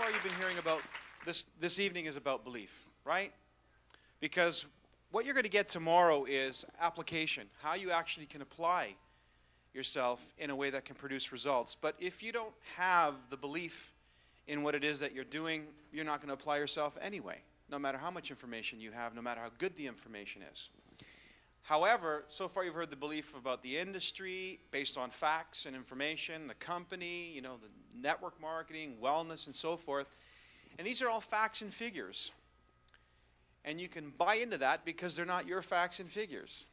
far you've been hearing about this evening is about belief, right? Because what you're going to get tomorrow is application, how you actually can apply yourself in a way that can produce results. But if you don't have the belief in what it is that you're doing, you're not going to apply yourself anyway, no matter how much information you have, no matter how good the information is. However, so far you've heard the belief about the industry based on facts and information, the company, you know, the network marketing, wellness, and so forth. And these are all facts and figures. And you can buy into that because they're not your facts and figures.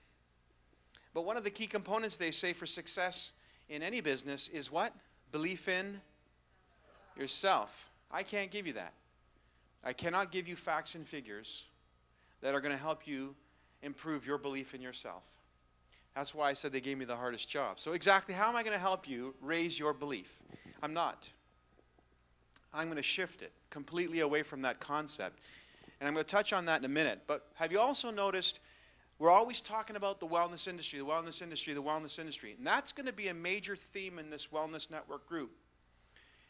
But one of the key components, they say, for success in any business is what? Belief in yourself. I can't give you that. I cannot give you facts and figures that are going to help you improve your belief in yourself. That's why I said they gave me the hardest job. So exactly how am I going to help you raise your belief? I'm not. I'm going to shift it completely away from that concept. And I'm going to touch on that in a minute. But have you also noticed we're always talking about the wellness industry, the wellness industry, the wellness industry. And that's going to be a major theme in this Wellness Network group.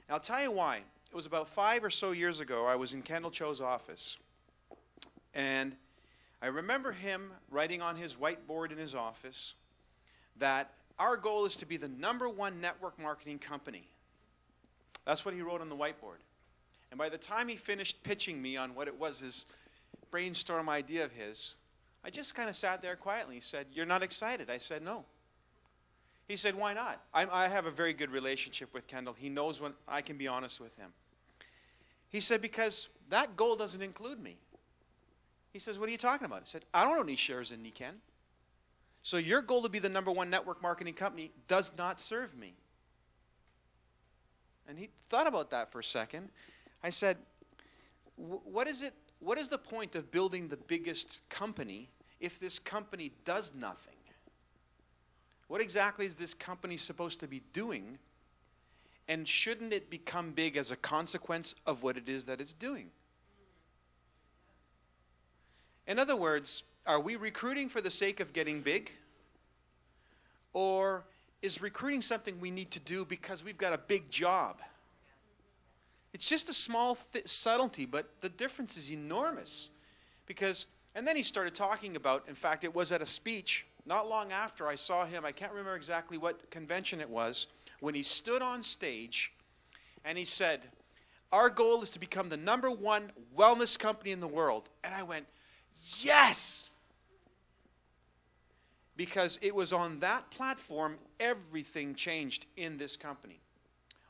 And I'll tell you why. It was about 5 or so years ago, I was in Kendall Cho's office. And I remember him writing on his whiteboard in his office that our goal is to be the #1 network marketing company. That's what he wrote on the whiteboard. And by the time he finished pitching me on what it was, his brainstorm idea of his, I just kind of sat there quietly. He said, "You're not excited?" I said, "No." He said, "Why not?" I have a very good relationship with Kendall. He knows when I can be honest with him. He said, "Because that goal doesn't include me." He says, "What are you talking about?" I said, "I don't own any shares in Nikken. So your goal to be the #1 network marketing company does not serve me." And he thought about that for a second. I said, what is the point of building the biggest company if this company does nothing? What exactly is this company supposed to be doing? And shouldn't it become big as a consequence of what it is that it's doing? In other words, are we recruiting for the sake of getting big? Or is recruiting something we need to do because we've got a big job? It's just a small subtlety, but the difference is enormous. And then he started talking about, in fact, it was at a speech, not long after I saw him, I can't remember exactly what convention it was, when he stood on stage and he said, "Our goal is to become the #1 wellness company in the world." And I went, yes! Because it was on that platform everything changed in this company.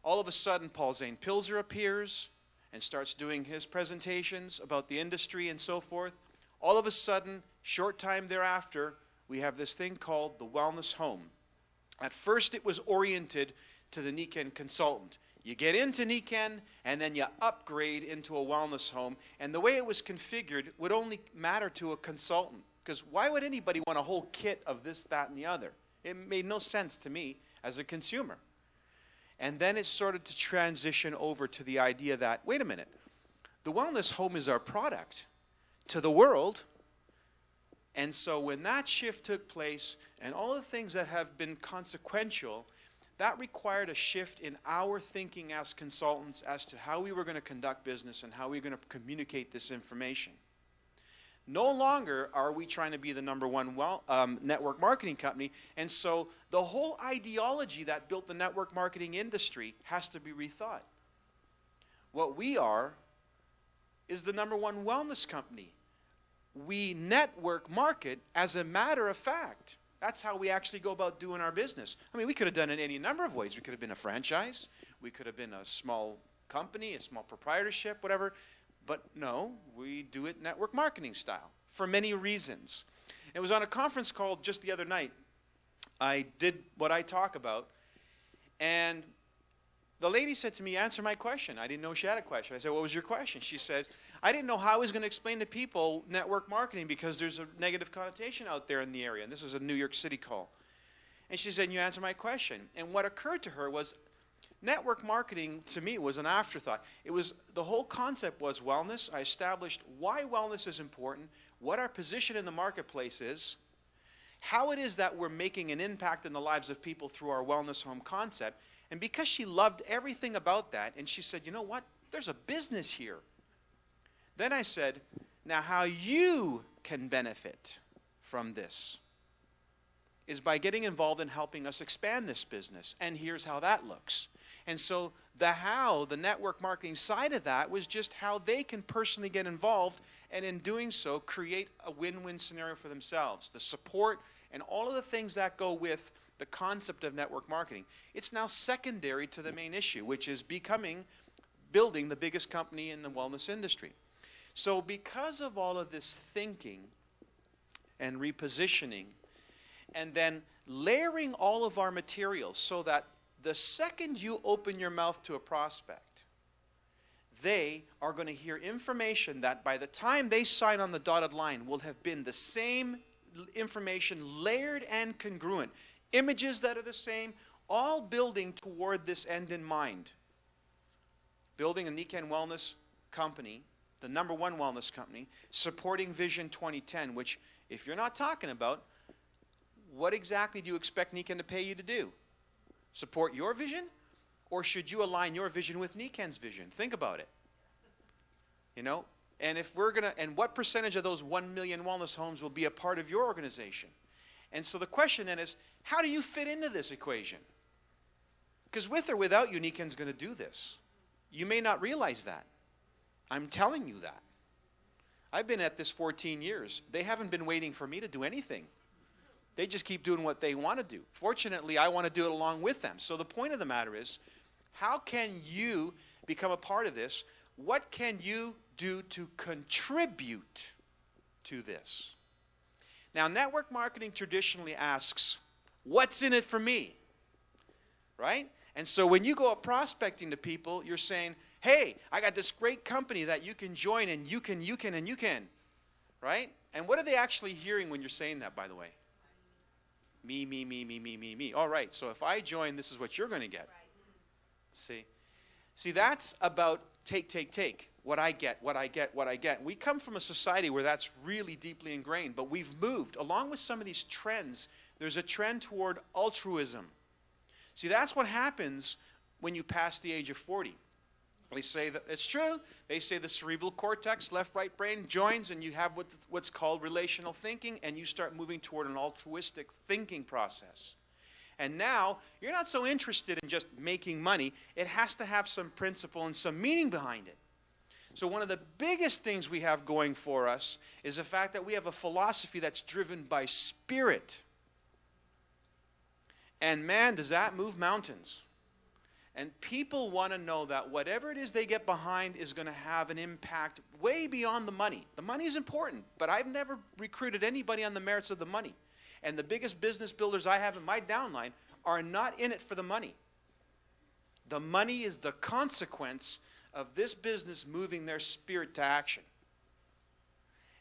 All of a sudden, Paul Zane Pilzer appears and starts doing his presentations about the industry and so forth. All of a sudden, short time thereafter, we have this thing called the Wellness Home. At first, it was oriented to the Nikken consultant. You get into Nikken, and then you upgrade into a wellness home. And the way it was configured would only matter to a consultant. Because why would anybody want a whole kit of this, that, and the other? It made no sense to me as a consumer. And then it started to transition over to the idea that, wait a minute, the wellness home is our product to the world. And so when that shift took place, and all the things that have been consequential, that required a shift in our thinking as consultants as to how we were going to conduct business and how we were going to communicate this information. No longer are we trying to be the #1 network marketing company, and so the whole ideology that built the network marketing industry has to be rethought. What we are is the #1 wellness company. We network market as a matter of fact. That's how we actually go about doing our business. I mean, we could have done it any number of ways. We could have been a franchise. We could have been a small company, a small proprietorship, whatever. But no, we do it network marketing style for many reasons. It was on a conference call just the other night. I did what I talk about, and the lady said to me, "Answer my question." I didn't know she had a question. I said, "What was your question?" She says, "I didn't know how I was going to explain to people network marketing because there's a negative connotation out there in the area." And this is a New York City call. And she said, "You answer my question." And what occurred to her was network marketing, to me, was an afterthought. The whole concept was wellness. I established why wellness is important, what our position in the marketplace is, how it is that we're making an impact in the lives of people through our wellness home concept. And because she loved everything about that, and she said, "You know what? There's a business here. Then I said, now how you can benefit from this is by getting involved in helping us expand this business. And here's how that looks. And so the network marketing side of that was just how they can personally get involved, and in doing so, create a win-win scenario for themselves. The support and all of the things that go with the concept of network marketing. It's now secondary to the main issue, which is building the biggest company in the wellness industry. So because of all of this thinking and repositioning, and then layering all of our materials so that the second you open your mouth to a prospect, they are going to hear information that by the time they sign on the dotted line will have been the same information, layered and congruent. Images that are the same, all building toward this end in mind. Building a Nikken wellness company, the #1 wellness company, supporting Vision 2010, which if you're not talking about, what exactly do you expect Nikken to pay you to do? Support your vision? Or should you align your vision with Nikken's vision? Think about it. You know? And if we're going to, and what percentage of those 1 million wellness homes will be a part of your organization? And so the question then is, how do you fit into this equation? Because with or without you, Nikken's going to do this. You may not realize that. I'm telling you that. I've been at this 14 years. They haven't been waiting for me to do anything. They just keep doing what they want to do. Fortunately, I want to do it along with them. So the point of the matter is, how can you become a part of this? What can you do to contribute to this? Now, network marketing traditionally asks, what's in it for me? Right? And so when you go up prospecting to people, you're saying, hey, I got this great company that you can join, and you can. Right? And what are they actually hearing when you're saying that, by the way? Me. All right, so if I join, this is what you're going to get. See, that's about take. What I get. We come from a society where that's really deeply ingrained, but we've moved. Along with some of these trends, there's a trend toward altruism. See, that's what happens when you pass the age of 40. They say that it's true. They say the cerebral cortex, left-right brain joins, and you have what's called relational thinking, and you start moving toward an altruistic thinking process. And now, you're not so interested in just making money. It has to have some principle and some meaning behind it. So one of the biggest things we have going for us is the fact that we have a philosophy that's driven by spirit. And man, does that move mountains. And people want to know that whatever it is they get behind is going to have an impact way beyond the money. The money is important, but I've never recruited anybody on the merits of the money. And the biggest business builders I have in my downline are not in it for the money. The money is the consequence of this business moving their spirit to action.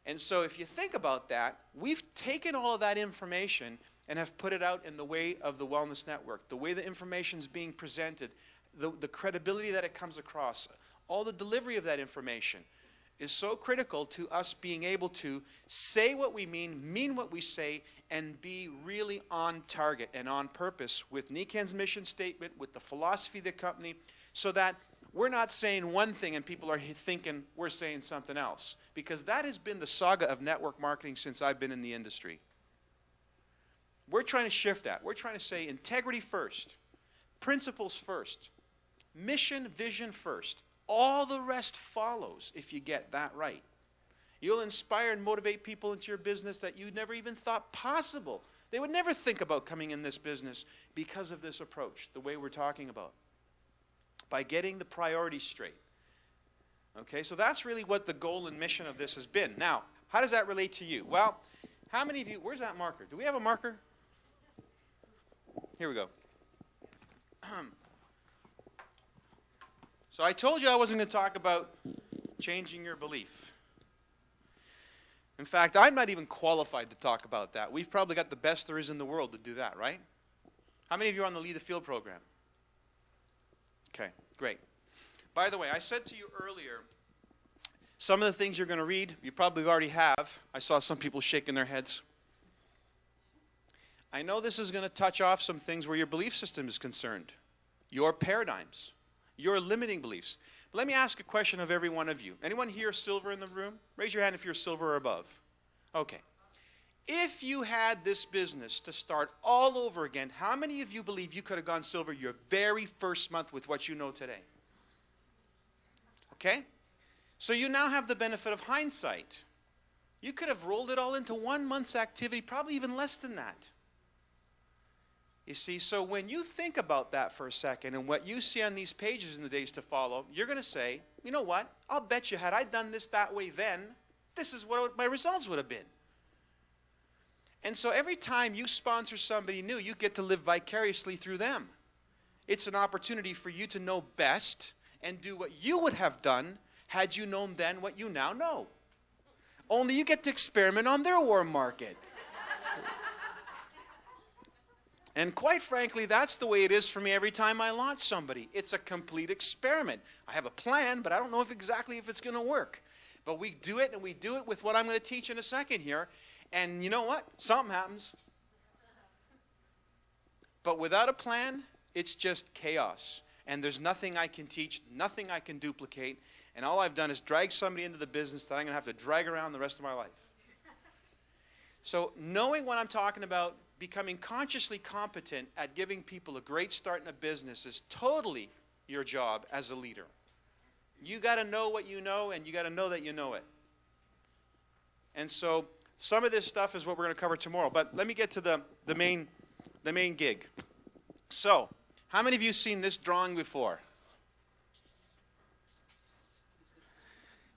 And so if you think about that, we've taken all of that information and have put it out in the way of the Wellness Network, the way the information is being presented, the credibility that it comes across, all the delivery of that information is so critical to us being able to say what we mean what we say, and be really on target and on purpose with Nikken's mission statement, with the philosophy of the company, so that we're not saying one thing and people are thinking we're saying something else. Because that has been the saga of network marketing since I've been in the industry. We're trying to shift that. We're trying to say integrity first, principles first, mission, vision first. All the rest follows if you get that right. You'll inspire and motivate people into your business that you never even thought possible. They would never think about coming in this business because of this approach, the way we're talking about. By getting the priorities straight. Okay, so that's really what the goal and mission of this has been. Now, how does that relate to you? Well, how many of you, where's that marker? Do we have a marker? Here we go. So I told you I wasn't going to talk about changing your belief. In fact, I'm not even qualified to talk about that. We've probably got the best there is in the world to do that, right? How many of you are on the Lead the Field program? Okay, great. By the way, I said to you earlier, some of the things you're going to read, you probably already have. I saw some people shaking their heads. I know this is going to touch off some things where your belief system is concerned, your paradigms, your limiting beliefs. But let me ask a question of every one of you. Anyone here silver in the room? Raise your hand if you're silver or above. Okay. If you had this business to start all over again, how many of you believe you could have gone silver your very first month with what you know today? Okay? So you now have the benefit of hindsight. You could have rolled it all into 1 month's activity, probably even less than that. You see, so when you think about that for a second and what you see on these pages in the days to follow, you're going to say, you know what? I'll bet you had I done this that way then, this is what my results would have been. And so every time you sponsor somebody new, you get to live vicariously through them. It's an opportunity for you to know best and do what you would have done had you known then what you now know. Only you get to experiment on their warm market. And quite frankly, that's the way it is for me every time I launch somebody. It's a complete experiment. I have a plan, but I don't know exactly if it's going to work. But we do it, and we do it with what I'm going to teach in a second here. And you know what? Something happens. But without a plan, it's just chaos. And there's nothing I can teach, nothing I can duplicate. And all I've done is drag somebody into the business that I'm going to have to drag around the rest of my life. So knowing what I'm talking about, becoming consciously competent at giving people a great start in a business is totally your job as a leader. You got to know what you know, and you got to know that you know it. And so some of this stuff is what we're going to cover tomorrow. But let me get to the main gig. So, how many of you seen this drawing before?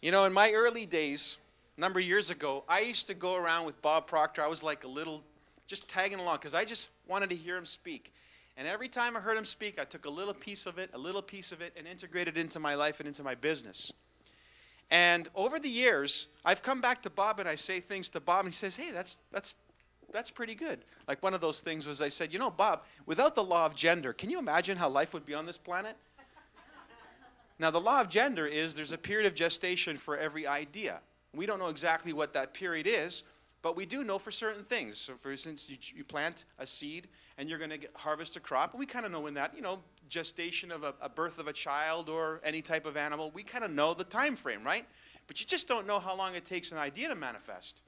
You know, in my early days, a number of years ago, I used to go around with Bob Proctor. I was like a little, just tagging along, because I just wanted to hear him speak. And every time I heard him speak, I took a little piece of it, and integrated it into my life and into my business. And over the years, I've come back to Bob, and I say things to Bob, and he says, hey, that's pretty good. Like one of those things was I said, you know, Bob, without the law of gender, can you imagine how life would be on this planet? Now, the law of gender is there's a period of gestation for every idea. We don't know exactly what that period is, but we do know for certain things. So, for instance, you plant a seed, and you're going to harvest a crop. And we kind of know when that, you know, gestation of a birth of a child or any type of animal, we kind of know the time frame, right? But you just don't know how long it takes an idea to manifest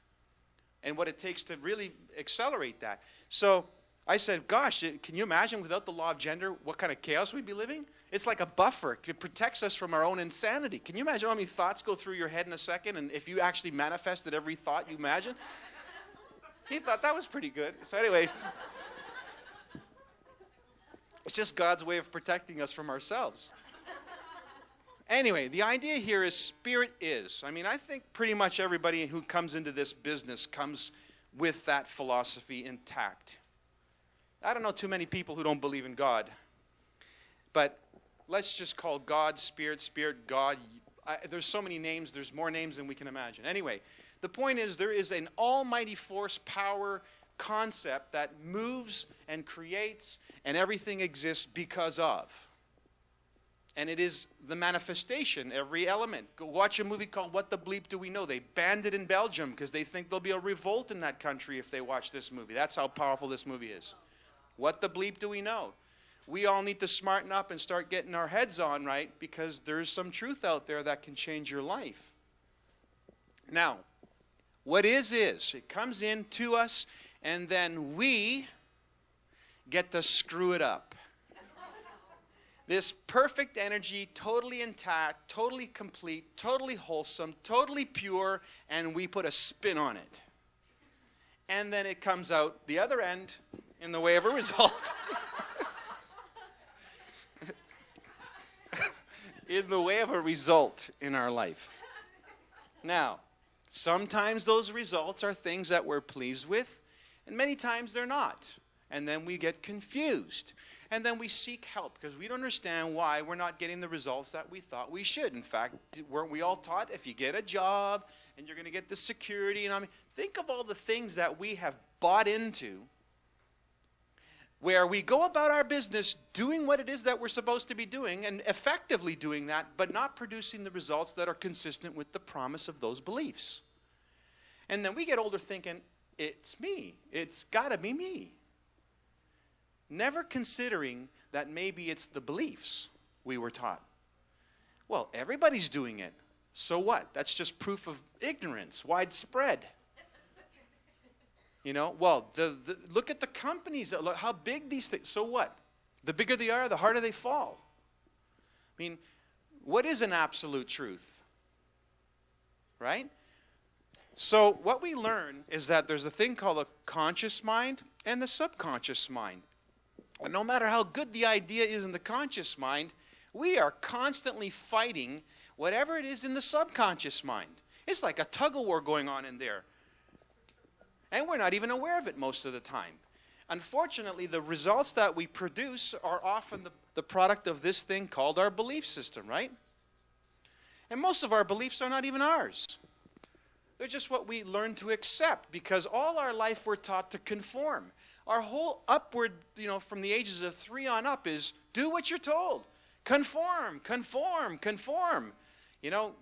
and what it takes to really accelerate that. So I said, gosh, can you imagine without the law of gender what kind of chaos we'd be living? It's like a buffer. It protects us from our own insanity. Can you imagine how many thoughts go through your head in a second, and if you actually manifested every thought you imagine? He thought that was pretty good. So anyway, it's just God's way of protecting us from ourselves. Anyway, the idea here is spirit is. I mean, I think pretty much everybody who comes into this business comes with that philosophy intact. I don't know too many people who don't believe in God. But let's just call God spirit, spirit, God. There's so many names. There's more names than we can imagine. Anyway, the point is there is an almighty force, power, concept that moves and creates, and everything exists because of. And it is the manifestation, every element. Go watch a movie called What the Bleep Do We Know? They banned it in Belgium because they think there'll be a revolt in that country if they watch this movie. That's how powerful this movie is. What the bleep do we know? We all need to smarten up and start getting our heads on right, because there's some truth out there that can change your life. Now, what is, it comes in to us, and then we get to screw it up. This perfect energy, totally intact, totally complete, totally wholesome, totally pure, and we put a spin on it. And then it comes out the other end in the way of a result. In the way of a result in our life. Now, sometimes those results are things that we're pleased with, and many times they're not. And then we get confused. And then we seek help because we don't understand why we're not getting the results that we thought we should. In fact, weren't we all taught if you get a job and you're going to get the security? And I mean, think of all the things that we have bought into where we go about our business doing what it is that we're supposed to be doing and effectively doing that, but not producing the results that are consistent with the promise of those beliefs. And then we get older thinking, it's me. It's got to be me. Never considering that maybe it's the beliefs we were taught. Well, everybody's doing it. So what? That's just proof of ignorance, widespread. You know, well, look at the companies, look how big these things, so what? The bigger they are, the harder they fall. I mean, what is an absolute truth? Right? So what we learn is that there's a thing called a conscious mind and the subconscious mind. And no matter how good the idea is in the conscious mind, we are constantly fighting whatever it is in the subconscious mind. It's like a tug-of-war going on in there. And we're not even aware of it most of the time. Unfortunately, the results that we produce are often the product of this thing called our belief system, right? And most of our beliefs are not even ours. They're just what we learn to accept, because all our life we're taught to conform. Our whole upward, from the ages of 3 on up is do what you're told. Conform, conform, conform.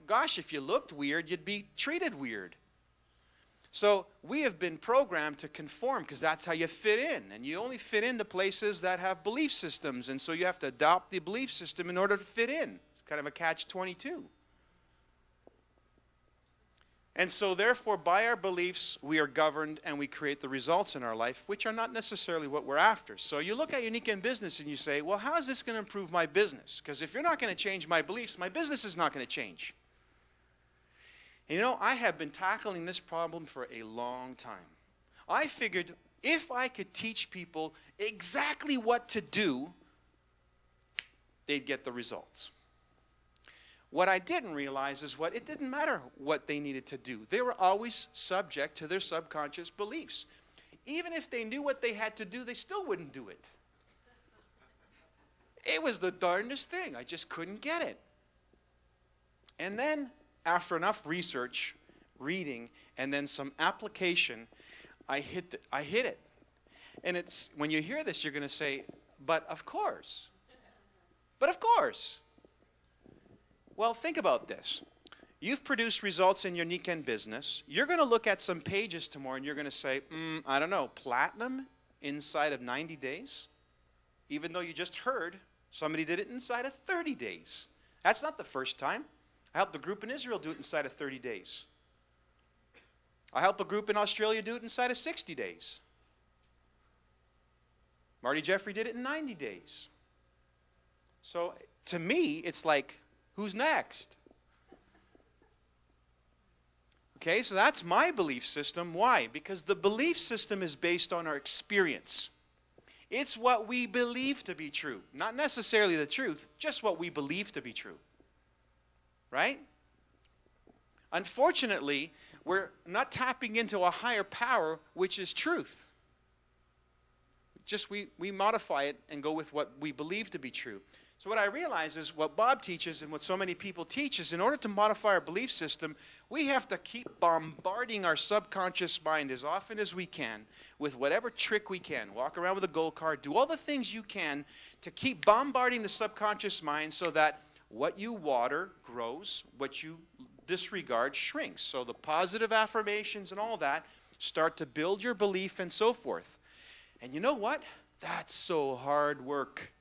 Gosh, if you looked weird, you'd be treated weird. So we have been programmed to conform because that's how you fit in. And you only fit into places that have belief systems. And so you have to adopt the belief system in order to fit in. It's kind of a catch-22. And so therefore, by our beliefs, we are governed and we create the results in our life, which are not necessarily what we're after. So you look at your Nikken business and you say, well, how is this going to improve my business? Because if you're not going to change my beliefs, my business is not going to change. I have been tackling this problem for a long time. I figured if I could teach people exactly what to do, they'd get the results. What I didn't realize is it didn't matter what they needed to do. They were always subject to their subconscious beliefs. Even if they knew what they had to do, they still wouldn't do it. It was the darndest thing. I just couldn't get it. And then, after enough research, reading, and then some application, I hit it. And it's when you hear this, you're going to say, but of course. But of course. Well, think about this. You've produced results in your Nikken business. You're going to look at some pages tomorrow and you're going to say, I don't know, platinum inside of 90 days? Even though you just heard somebody did it inside of 30 days. That's not the first time. I helped a group in Israel do it inside of 30 days. I helped a group in Australia do it inside of 60 days. Marty Jeffrey did it in 90 days. So to me, it's like, who's next? Okay, so that's my belief system. Why? Because the belief system is based on our experience. It's what we believe to be true. Not necessarily the truth, just what we believe to be true. Right? Unfortunately, we're not tapping into a higher power, which is truth. Just we modify it and go with what we believe to be true. So what I realize is what Bob teaches and what so many people teach is in order to modify our belief system, we have to keep bombarding our subconscious mind as often as we can with whatever trick we can. Walk around with a gold card, do all the things you can to keep bombarding the subconscious mind so that what you water grows, what you disregard shrinks. So the positive affirmations and all that start to build your belief and so forth. And you know what? That's so hard work.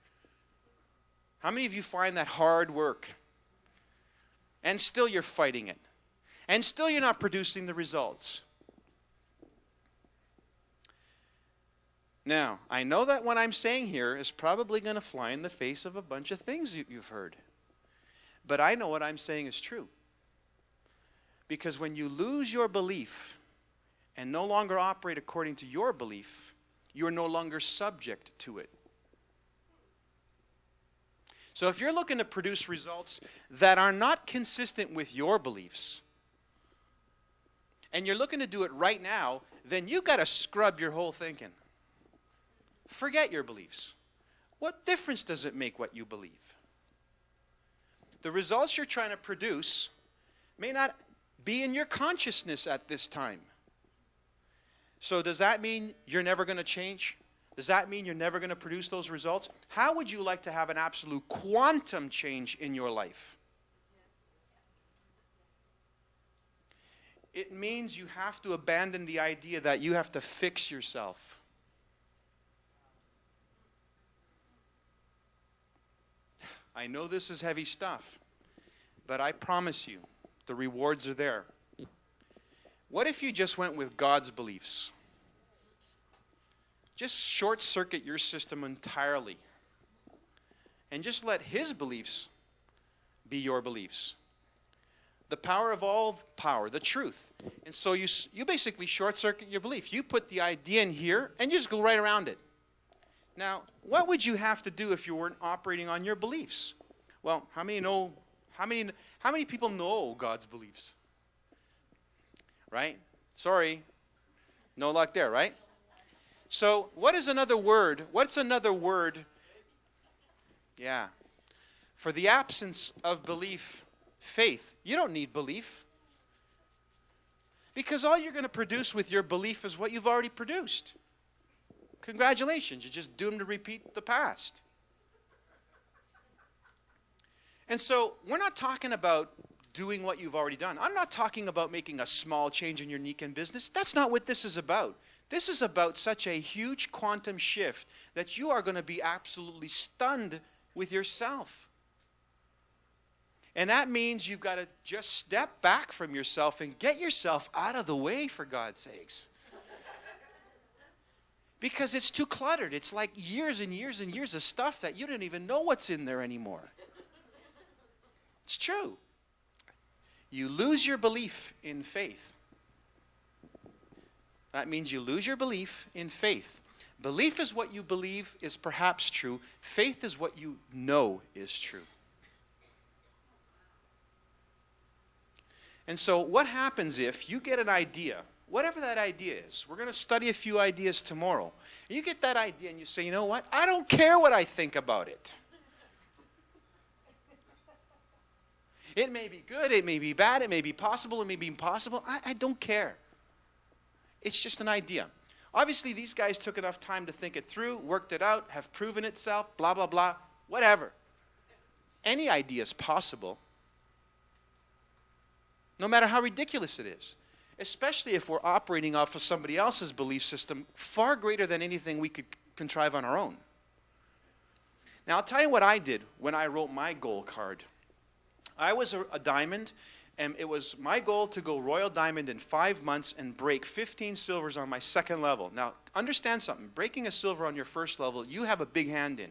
How many of you find that hard work? And still you're fighting it. And still you're not producing the results. Now, I know that what I'm saying here is probably going to fly in the face of a bunch of things you've heard. But I know what I'm saying is true. Because when you lose your belief and no longer operate according to your belief, you're no longer subject to it. So if you're looking to produce results that are not consistent with your beliefs, and you're looking to do it right now, then you've got to scrub your whole thinking. Forget your beliefs. What difference does it make what you believe? The results you're trying to produce may not be in your consciousness at this time. So does that mean you're never going to change? Does that mean you're never going to produce those results? How would you like to have an absolute quantum change in your life? It means you have to abandon the idea that you have to fix yourself. I know this is heavy stuff. but I promise you, the rewards are there. What if you just went with God's beliefs? Just short-circuit your system entirely. And just let His beliefs be your beliefs. The power of all power, the truth. And so you basically short-circuit your belief. You put the idea in here and you just go right around it. Now, what would you have to do if you weren't operating on your beliefs? Well, how many people know God's beliefs? Right? Sorry. No luck there, right? So, what is another word? What's another word? Yeah. For the absence of belief, faith. You don't need belief. Because all you're going to produce with your belief is what you've already produced. Congratulations, you're just doomed to repeat the past. And so, we're not talking about doing what you've already done. I'm not talking about making a small change in your Nikken business. That's not what this is about. This is about such a huge quantum shift that you are going to be absolutely stunned with yourself. And that means you've got to just step back from yourself and get yourself out of the way, for God's sakes. Because it's too cluttered. It's like years and years and years of stuff that you don't even know what's in there anymore. It's true. You lose your belief in faith. That means you lose your belief in faith. Belief is what you believe is perhaps true. Faith is what you know is true. And so what happens if you get an idea, whatever that idea is? We're going to study a few ideas tomorrow. You get that idea and you say, you know what? I don't care what I think about it. It may be good, it may be bad, it may be possible, it may be impossible. I don't care. It's just an idea. Obviously, these guys took enough time to think it through, worked it out, have proven itself, blah, blah, blah, whatever. Any idea is possible, no matter how ridiculous it is, especially if we're operating off of somebody else's belief system far greater than anything we could contrive on our own. Now, I'll tell you what I did when I wrote my goal card. I was a diamond, and it was my goal to go Royal Diamond in 5 months and break 15 silvers on my second level. Now, understand something. Breaking a silver on your first level, you have a big hand in.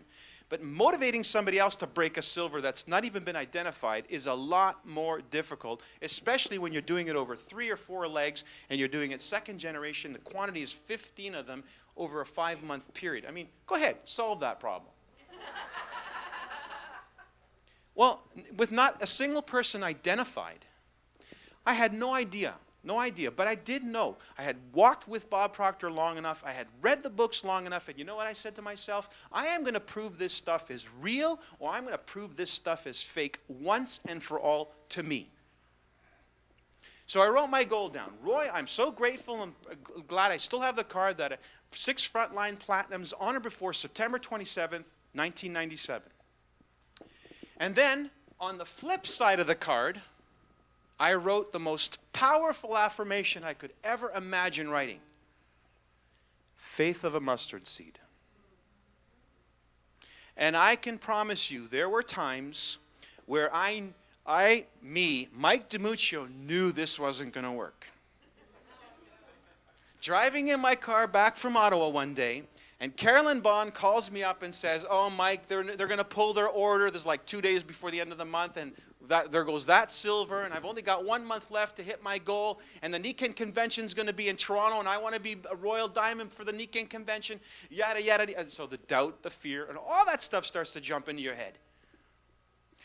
But motivating somebody else to break a silver that's not even been identified is a lot more difficult, especially when you're doing it over 3 or 4 legs and you're doing it second generation. The quantity is 15 of them over a 5-month period. I mean, go ahead, solve that problem. Well, with not a single person identified, I had no idea, but I did know. I had walked with Bob Proctor long enough, I had read the books long enough, and you know what I said to myself? I am going to prove this stuff is real, or I'm going to prove this stuff is fake once and for all to me. So I wrote my goal down. Roy, I'm so grateful and glad I still have the card that 6 frontline platinums on or before September 27th, 1997. And then, on the flip side of the card, I wrote the most powerful affirmation I could ever imagine writing. Faith of a mustard seed. And I can promise you, there were times where Mike DiMuccio, knew this wasn't going to work. Driving in my car back from Ottawa one day, and Carolyn Bond calls me up and says, oh, Mike, they're going to pull their order. There's like 2 days before the end of the month, and there goes that silver, and I've only got 1 month left to hit my goal, and the Nikken convention's going to be in Toronto, and I want to be a Royal Diamond for the Nikken convention, yada, yada, yada. And so the doubt, the fear, and all that stuff starts to jump into your head.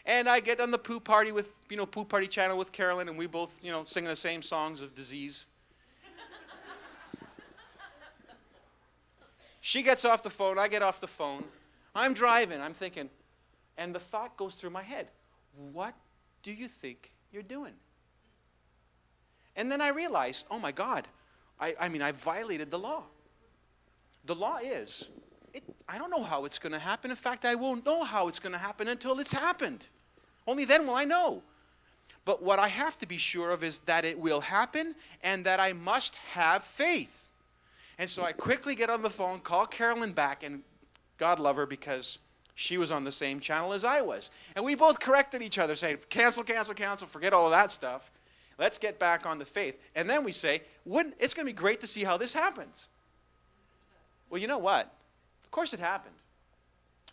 And I get on the poo party with, poo party channel with Carolyn, and we both, singing the same songs of disease. She gets off the phone, I get off the phone. I'm driving, I'm thinking, and the thought goes through my head, what do you think you're doing? And then I realized, oh my God, I violated the law. The law is, I don't know how it's going to happen. In fact, I won't know how it's going to happen until it's happened. Only then will I know. But what I have to be sure of is that it will happen and that I must have faith. And so I quickly get on the phone, call Carolyn back, and God love her because She was on the same channel as I was. And we both corrected each other, saying, cancel, cancel, cancel, forget all of that stuff. Let's get back on the faith. And then we say, it's going to be great to see how this happens. Well, you know what? Of course it happened.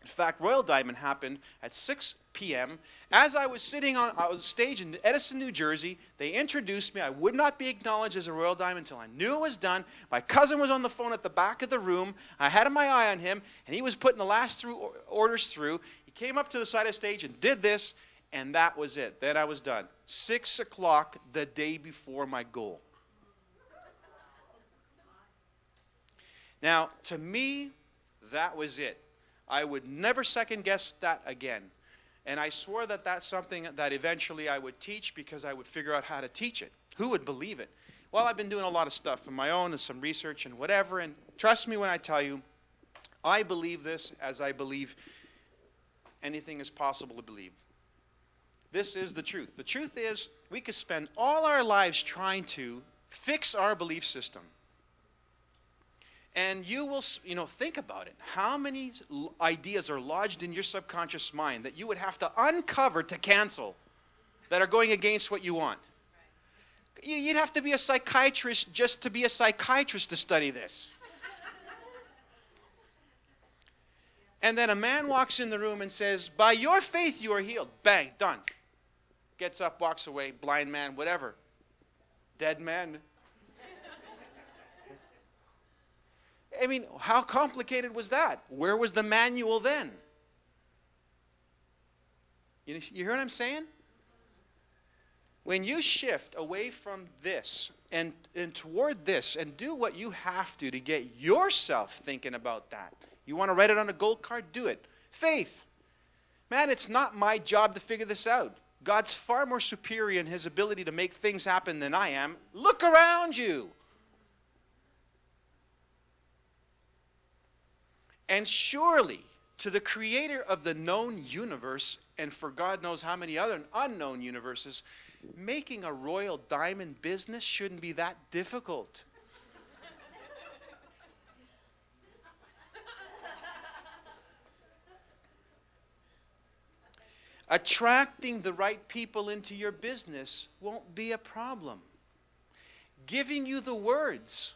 In fact, Royal Diamond happened at 6 p.m. As I was sitting on stage in Edison, New Jersey, they introduced me. I would not be acknowledged as a Royal Diamond until I knew it was done. My cousin was on the phone at the back of the room. I had my eye on him, and he was putting the last orders through. He came up to the side of the stage and did this, and that was it. Then I was done. 6 o'clock the day before my goal. Now, to me, that was it. I would never second guess that again. And I swore that that's something that eventually I would teach because I would figure out how to teach it. Who would believe it? Well, I've been doing a lot of stuff of my own and some research and whatever. And trust me when I tell you, I believe this as I believe anything is possible to believe. This is the truth. The truth is we could spend all our lives trying to fix our belief system. And you will, think about it. How many ideas are lodged in your subconscious mind that you would have to uncover to cancel that are going against what you want? You'd have to be a psychiatrist just to be a psychiatrist to study this. And then a man walks in the room and says, by your faith you are healed. Bang, done. Gets up, walks away, blind man, whatever. Dead man. I mean, how complicated was that? Where was the manual then? You hear what I'm saying? When you shift away from this and toward this and do what you have to get yourself thinking about that. You want to write it on a gold card? Do it. Faith. Man, it's not my job to figure this out. God's far more superior in his ability to make things happen than I am. Look around you. And surely, to the creator of the known universe, and for God knows how many other unknown universes, making a Royal Diamond business shouldn't be that difficult. Attracting the right people into your business won't be a problem. Giving you the words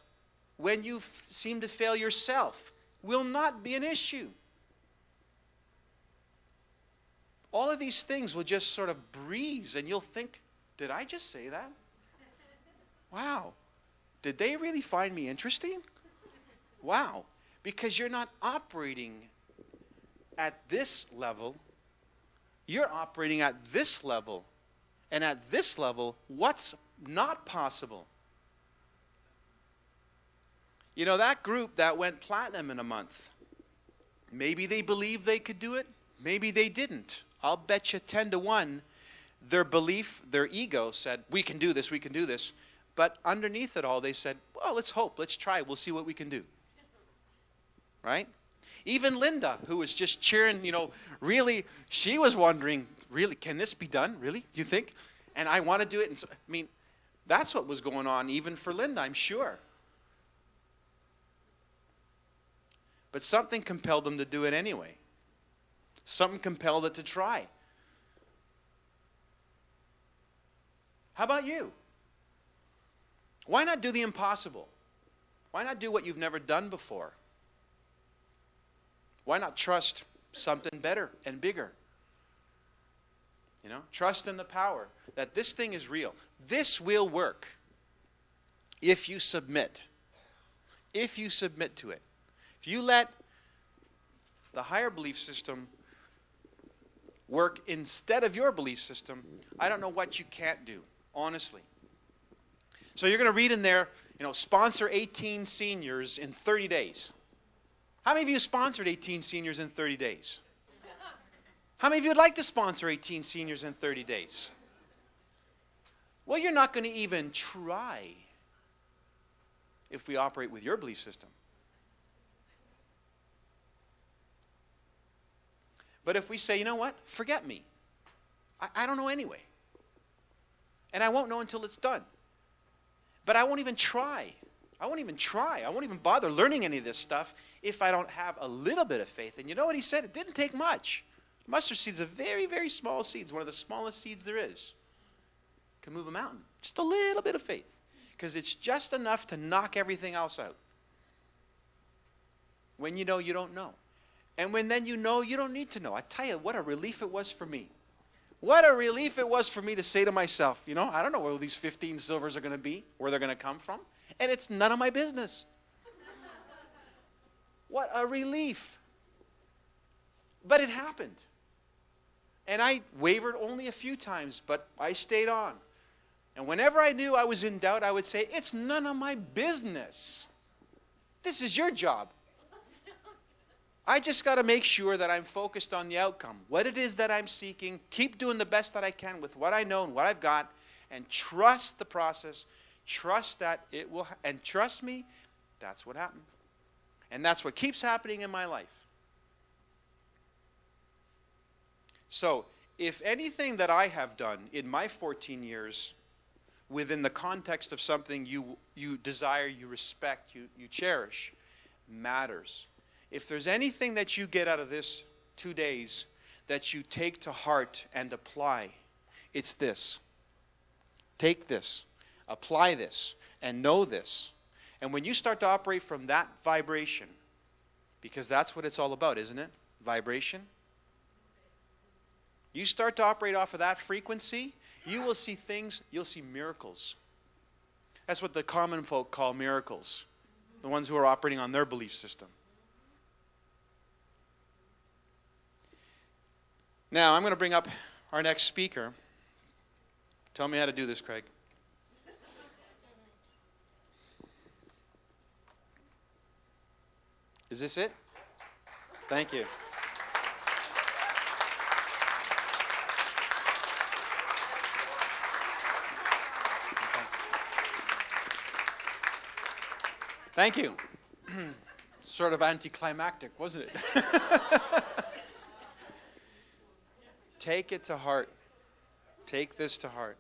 when you seem to fail yourself will not be an issue. All of these things will just sort of breeze, and you'll think, did I just say that? Wow. Did they really find me interesting? Wow. Because you're not operating at this level. You're operating at this level. And at this level, what's not possible? You know, that group that went platinum in a month, maybe they believed they could do it. Maybe they didn't. I'll bet you 10 to 1, their belief, their ego said, we can do this, we can do this. But underneath it all, they said, well, let's hope, let's try, we'll see what we can do. Right? Even Linda, who was just cheering, really, she was wondering, really, can this be done? Really? Do you think? And I want to do it. And so, that's what was going on even for Linda, I'm sure. But something compelled them to do it anyway. Something compelled it to try. How about you? Why not do the impossible? Why not do what you've never done before? Why not trust something better and bigger? Trust in the power that this thing is real. This will work if you submit. If you submit to it. If you let the higher belief system work instead of your belief system, I don't know what you can't do, honestly. So you're going to read in there, sponsor 18 seniors in 30 days. How many of you sponsored 18 seniors in 30 days? How many of you would like to sponsor 18 seniors in 30 days? Well, you're not going to even try if we operate with your belief system. But if we say, you know what, forget me. I don't know anyway. And I won't know until it's done. But I won't even try. I won't even try. I won't even bother learning any of this stuff if I don't have a little bit of faith. And you know what he said? It didn't take much. Mustard seeds are very, very small seeds, one of the smallest seeds there is. Can move a mountain. Just a little bit of faith. Because it's just enough to knock everything else out. When you know, you don't know. And when then you know, you don't need to know. I tell you, what a relief it was for me. What a relief it was for me to say to myself, you know, I don't know where these 15 silvers are going to be, where they're going to come from, and it's none of my business. What a relief. But it happened. And I wavered only a few times, but I stayed on. And whenever I knew I was in doubt, I would say, it's none of my business. This is your job. I just got to make sure that I'm focused on the outcome, what it is that I'm seeking, keep doing the best that I can with what I know and what I've got, and trust the process, trust that it will, and trust me, that's what happened. And that's what keeps happening in my life. So, if anything that I have done in my 14 years, within the context of something you desire, you respect, you cherish, matters. If there's anything that you get out of this 2 days that you take to heart and apply, it's this. Take this, apply this, and know this. And when you start to operate from that vibration, because that's what it's all about, isn't it? Vibration. You start to operate off of that frequency, you will see things, you'll see miracles. That's what the common folk call miracles, the ones who are operating on their belief system. Now, I'm going to bring up our next speaker. Tell me how to do this, Craig. Is this it? Thank you. Thank you. Sort of anticlimactic, wasn't it? Take it to heart. Take this to heart.